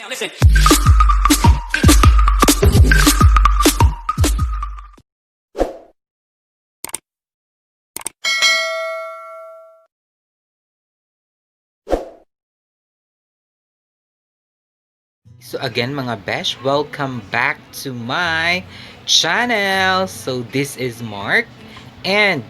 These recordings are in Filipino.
Now listen. So again mga besh, welcome back to my channel. So this is Mark and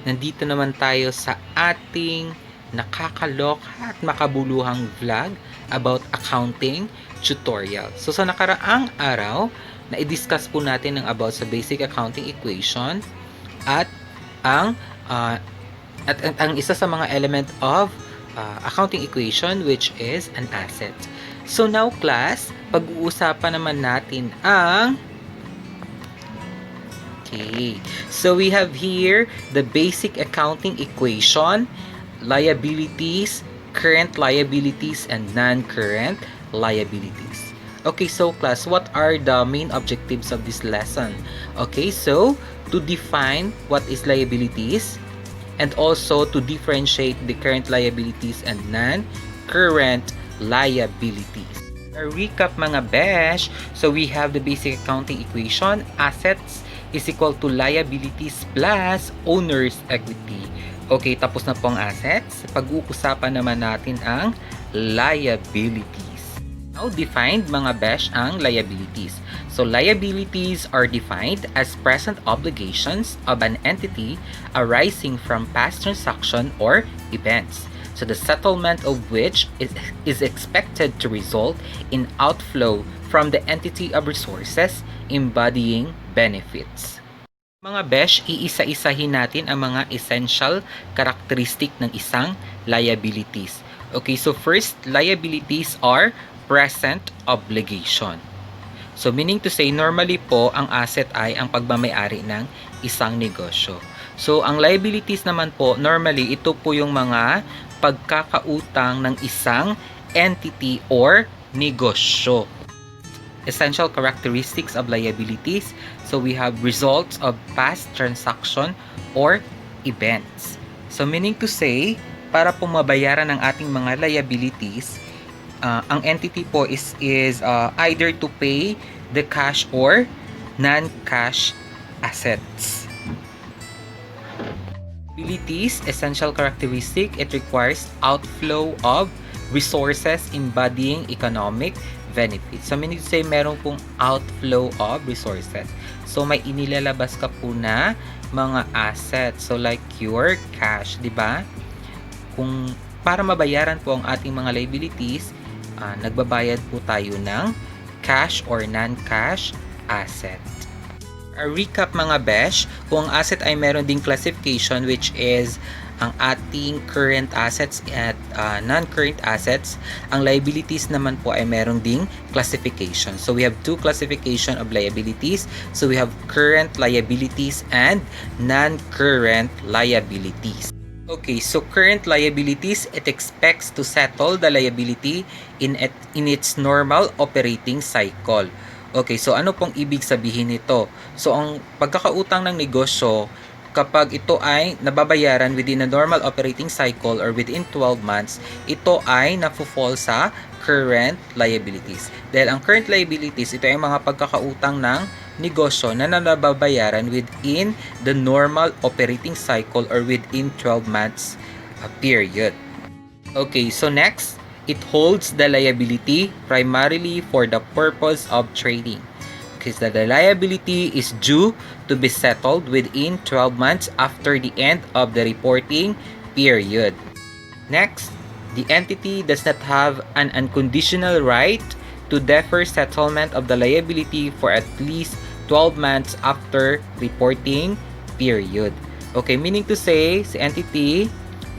nandito naman tayo sa ating nakakaloka at makabuluhang vlog about accounting tutorial. So sa nakaraang araw, na-discuss po natin ng about sa basic accounting equation at ang ang isa sa mga element of accounting equation which is an asset. So now class, pag-uusapan naman natin ang so we have here the basic accounting equation, liabilities, current liabilities, and non-current liabilities. Okay, so class, what are the main objectives of this lesson? Okay, so to define what is liabilities and also to differentiate the current liabilities and non-current liabilities. A recap mga besh, so we have the basic accounting equation, assets is equal to liabilities plus owner's equity. Okay, tapos na po ang assets. Pag-uusapan naman natin ang liabilities. Now, defined mga besh ang liabilities. So, liabilities are defined as present obligations of an entity arising from past transaction or events. So, the settlement of which is expected to result in outflow from the entity of resources embodying benefits. Mga besh, iisa-isahin natin ang mga essential characteristic ng isang liabilities. Okay, so first, liabilities are present obligation. So meaning to say, normally po, ang asset ay ang pagmamayari ng isang negosyo. So ang liabilities naman po, normally, ito po yung mga pagkakautang ng isang entity or negosyo. Essential characteristics of liabilities. So we have results of past transaction or events. So meaning to say, para po mabayaran ng ating mga liabilities, ang entity po is either to pay the cash or non-cash assets. Liabilities, essential characteristic, it requires outflow of resources embodying economic benefits. So meaning to say, meron pong outflow of resources. So may inilalabas ka po na mga assets. So like your cash, di ba? Kung para mabayaran po ang ating mga liabilities, nagbabayad po tayo ng cash or non-cash asset. A recap mga besh, kung ang asset ay meron ding classification which is ang ating current assets at non-current assets, ang liabilities naman po ay meron ding classification. So we have two classification of liabilities. So we have current liabilities and non-current liabilities. Okay, so current liabilities, it expects to settle the liability in its normal operating cycle. Okay, so ano pong ibig sabihin nito? So ang pagkakautang ng negosyo, kapag ito ay nababayaran within a normal operating cycle or within 12 months, ito ay nafo-fall sa current liabilities. Dahil ang current liabilities, ito ay mga pagkakautang ng negosyo na nababayaran within the normal operating cycle or within 12 months period. Okay, so next, it holds the liability primarily for the purpose of trading. Okay, so the liability is due to be settled within 12 months after the end of the reporting period. Next, the entity does not have an unconditional right to defer settlement of the liability for at least 12 months after reporting period. Okay, meaning to say, si entity,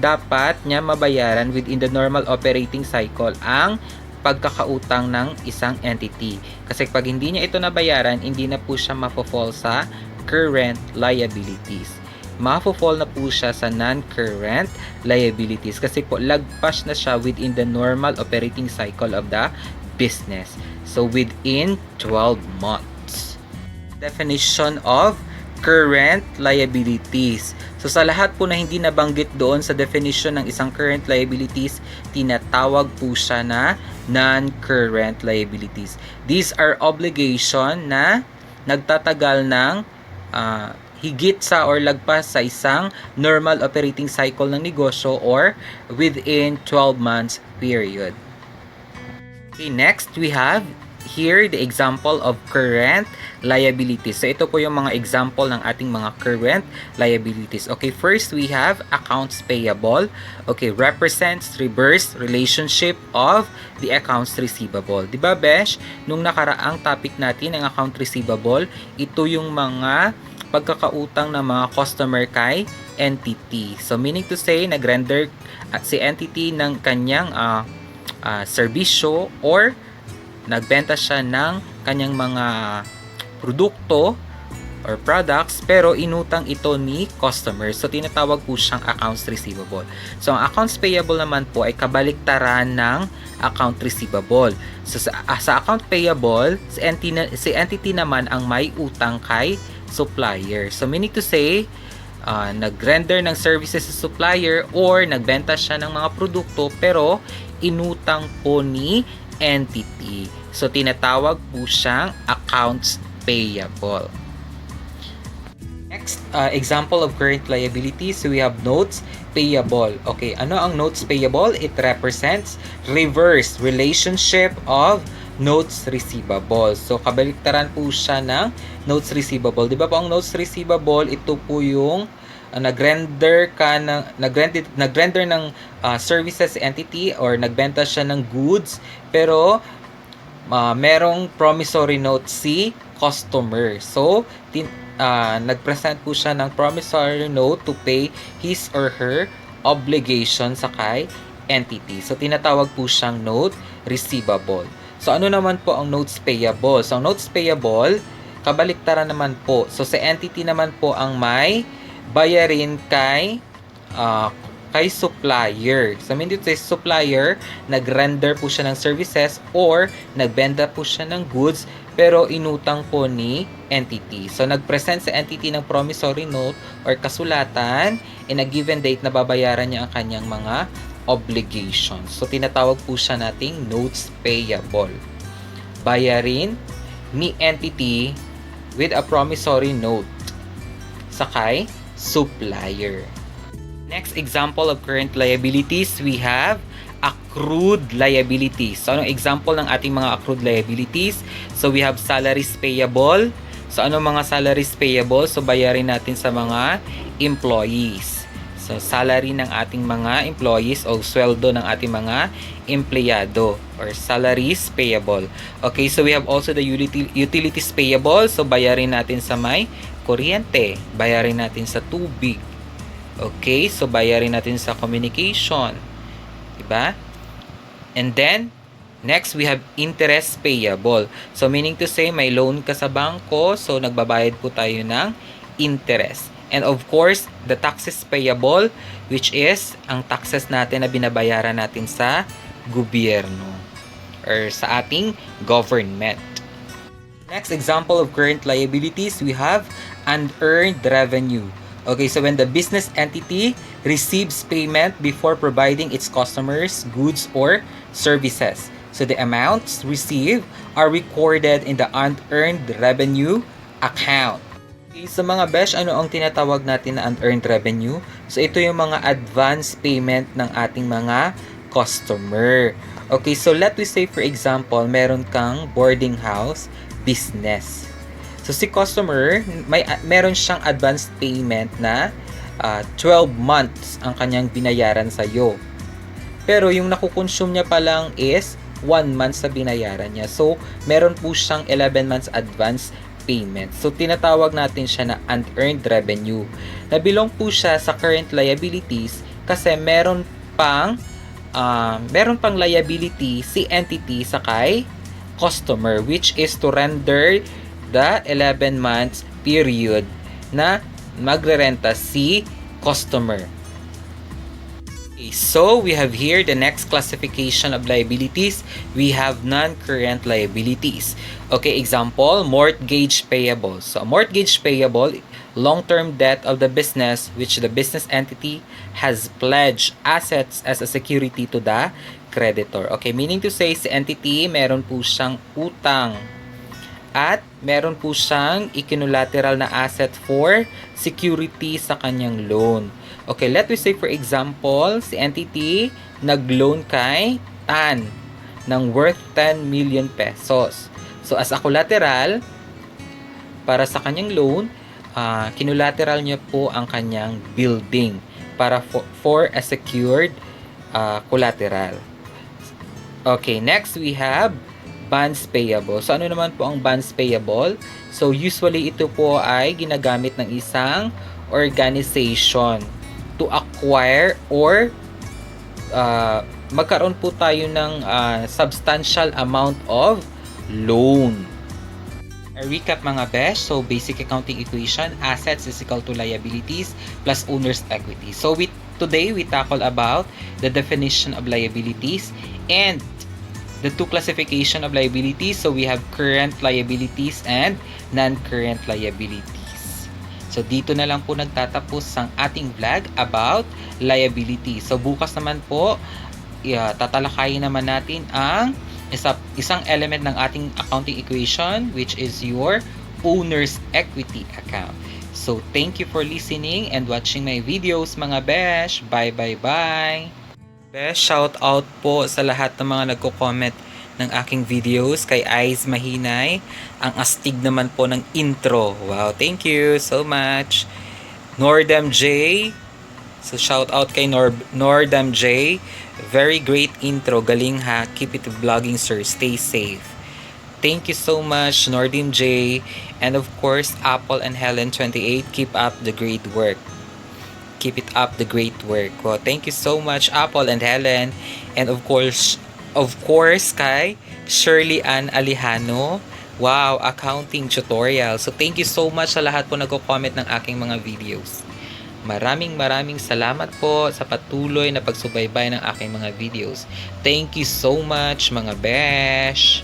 dapat niya mabayaran within the normal operating cycle ang pagkakautang ng isang entity. Kasi pag hindi niya ito nabayaran, hindi na po siya mapofall sa current liabilities. Mapofall na po siya sa non-current liabilities kasi po lagpas na siya within the normal operating cycle of the business. So within 12 months. Definition of current liabilities. So sa lahat po na hindi nabanggit doon sa definition ng isang current liabilities, tinatawag po siya na non-current liabilities. These are obligation na nagtatagal ng higit sa or lagpas sa isang normal operating cycle ng negosyo or within 12 months period. Okay, next we have here the example of current liabilities. So ito po yung mga example ng ating mga current liabilities. Okay, first we have accounts payable. Okay, represents reverse relationship of the accounts receivable. 'Di ba, Besh? Nung nakaraang topic natin ng account receivable, ito yung mga pagkakautang ng mga customer kay entity. So meaning to say, nag-render si entity ng kanyang serbisyo or nagbenta siya ng kanyang mga produkto or products pero inutang ito ni customer. So tinatawag po siyang accounts receivable. So ang accounts payable naman po ay kabaliktaran ng account receivable. So sa account payable, si entity naman ang may utang kay supplier. So meaning to say, nag-render ng services sa supplier or nagbenta siya ng mga produkto pero inutang po ni entity. So tinatawag po siyang accounts payable. Next, example of current liabilities, so we have notes payable. Okay, ano ang notes payable? It represents reverse relationship of notes receivable. So kabaliktaran po siya ng notes receivable. 'Di ba po ang notes receivable, ito po yung nag-render ng services entity or nagbenta siya ng goods pero merong promissory note si customer. So nag-present po siya ng promissory note to pay his or her obligation sa kay entity. So tinatawag po siyang note receivable. So ano naman po ang notes payable? So ang notes payable, kabaliktaran naman po. So sa entity naman po ang may bayarin kay supplier. So meaning to say, supplier, nag-render po siya ng services or nagbenta po siya ng goods pero inutang po ni entity. So nag-present sa entity ng promissory note or kasulatan in a given date na babayaran niya ang kanyang mga obligations. So tinatawag po siya nating notes payable. Bayarin ni entity with a promissory note sa kay supplier. Next example of current liabilities, we have accrued liabilities. So anong example ng ating mga accrued liabilities? So we have salaries payable. So ano mga salaries payable? So bayarin natin sa mga employees. So salary ng ating mga employees o sweldo ng ating mga empleyado or salaries payable. Okay, so we have also the utilities payable. So bayarin natin sa may kuryente, bayarin natin sa tubig. Okay, so bayarin natin sa communication. Diba? And then, next we have interest payable. So meaning to say, may loan ka sa bangko, so nagbabayad po tayo ng interest. And of course, the taxes payable, which is ang taxes natin na binabayaran natin sa gobyerno or sa ating government. Next example of current liabilities, we have unearned revenue. Okay, so when the business entity receives payment before providing its customers goods or services. So the amounts received are recorded in the unearned revenue account. Okay, so mga besh, ano ang tinatawag natin na unearned revenue? So ito yung mga advance payment ng ating mga customer. Okay, so let me say for example, meron kang boarding house business. So si customer, meron siyang advance payment na 12 months ang kanyang binayaran sa iyo. Pero yung nakukonsume niya pa lang is 1 month sa binayaran niya. So meron po siyang 11 months advance payment. So tinatawag natin siya na unearned revenue. Nabilong po siya sa current liabilities kasi meron pang liability si entity sa kay customer, which is to render the 11 months period na magrerenta si customer. Okay, so we have here the next classification of liabilities. We have non-current liabilities. Okay, example, mortgage payable. So mortgage payable, long-term debt of the business which the business entity has pledged assets as a security to the creditor. Okay, meaning to say, si entity, meron po siyang utang at meron po siyang ikinulateral na asset for security sa kanyang loan. Okay, let me say for example, si entity nag-loan kay Tan ng worth 10 million pesos. So as a collateral, para sa kanyang loan, kinulateral niya po ang kanyang building para for a secured collateral. Okay, next we have bonds payable. So, ano naman po ang bonds payable? So, usually ito po ay ginagamit ng isang organization to acquire or magkaroon po tayo ng substantial amount of loan. A recap mga besh, so basic accounting equation, assets is equal to liabilities plus owner's equity. So today we tackle about the definition of liabilities and the two classification of liabilities. So we have current liabilities and non-current liabilities. So dito na lang po nagtatapos ang ating vlog about liability. So bukas naman po, tatalakayin naman natin ang isang element ng ating accounting equation, which is your owner's equity account. So thank you for listening and watching my videos mga besh. Bye bye bye. Best shout out po sa lahat ng mga nagko-comment ng aking videos. Kay Eyes Mahinay, ang astig naman po ng intro. Wow, thank you so much. Nordam J, so shout out kay Nordam J. Very great intro, galing ha. Keep it vlogging sir, stay safe. Thank you so much Nordam J. And of course Apple and Helen 28, keep up the great work. Keep it up the great work. Well, thank you so much Apple and Helen, and of course kay Shirley Ann Alejano. Wow, accounting tutorial. So thank you so much sa lahat po nagko-comment ng aking mga videos. Maraming salamat po sa patuloy na pagsubaybay ng aking mga videos. Thank you so much mga besh.